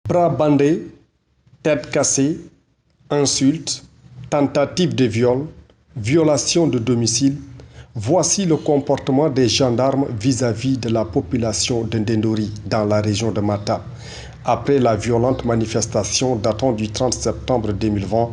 Bras bandés, tête cassée, insultes, tentative de viol, violation de domicile, voici le comportement des gendarmes vis-à-vis de la population de Ndendori dans la région de Matam. Après la violente manifestation datant du 30 septembre 2020,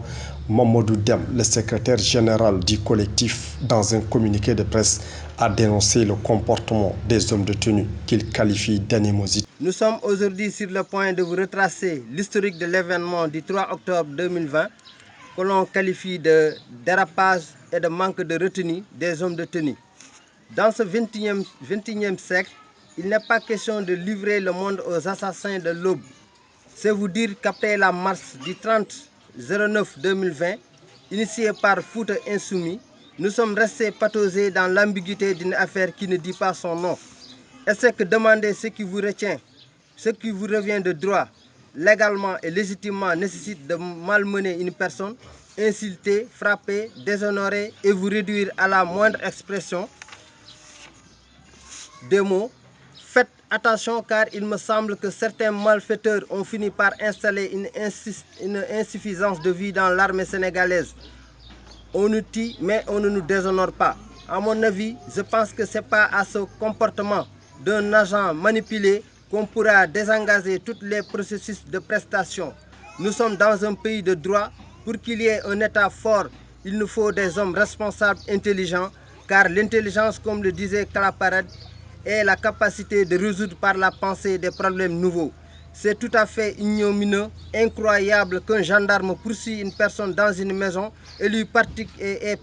Mamadou Dem, le secrétaire général du collectif, dans un communiqué de presse, a dénoncé le comportement des hommes de tenue qu'il qualifie d'animosité. Nous sommes aujourd'hui sur le point de vous retracer l'historique de l'événement du 3 octobre 2020 que l'on qualifie de dérapage et de manque de retenue des hommes de tenue. Dans ce 21e siècle, il n'est pas question de livrer le monde aux assassins de l'aube. C'est vous dire qu'après la marche du 30/09/2020, initiée par Fouta Insoumis, nous sommes restés patausés dans l'ambiguïté d'une affaire qui ne dit pas son nom. Et c'est que demander ce qui vous retient, ce qui vous revient de droit, légalement et légitimement nécessite de malmener une personne, insulter, frapper, déshonorer et vous réduire à la moindre expression des mots. Faites attention car il me semble que certains malfaiteurs ont fini par installer une insuffisance de vie dans l'armée sénégalaise. On nous tue mais on ne nous déshonore pas. À mon avis, je pense que ce n'est pas à ce comportement d'un agent manipulé qu'on pourra désengager tous les processus de prestation. Nous sommes dans un pays de droit. Pour qu'il y ait un État fort, il nous faut des hommes responsables, intelligents, car l'intelligence, comme le disait Kalaparade, est la capacité de résoudre par la pensée des problèmes nouveaux. C'est tout à fait ignominieux, incroyable qu'un gendarme poursuive une personne dans une maison et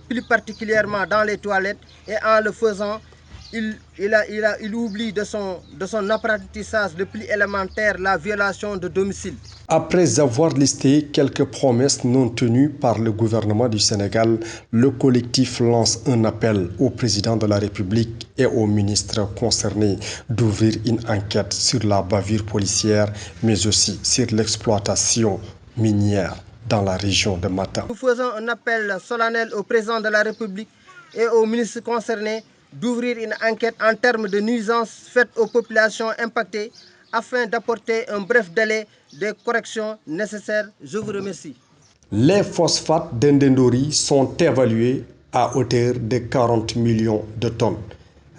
plus particulièrement dans les toilettes, et en le faisant, il oublie de son apprentissage le plus élémentaire, la violation de domicile. Après avoir listé quelques promesses non tenues par le gouvernement du Sénégal, le collectif lance un appel au président de la République et aux ministres concernés d'ouvrir une enquête sur la bavure policière, mais aussi sur l'exploitation minière dans la région de Matam. Nous faisons un appel solennel au président de la République et aux ministres concernés d'ouvrir une enquête en termes de nuisances faites aux populations impactées afin d'apporter un bref délai de correction nécessaire. Je vous remercie. Les phosphates d'Ndendori sont évalués à hauteur de 40 millions de tonnes,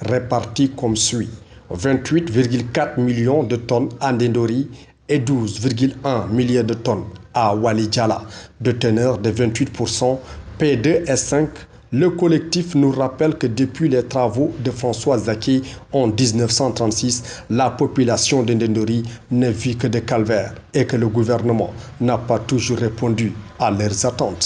répartis comme suit: 28,4 millions de tonnes à Ndendori et 12,1 millions de tonnes à Walijala, de teneur de 28%, P2 et 5. Le collectif nous rappelle que depuis les travaux de François Zaké en 1936, la population de Ndendori ne vit que de calvaire et que le gouvernement n'a pas toujours répondu à leurs attentes.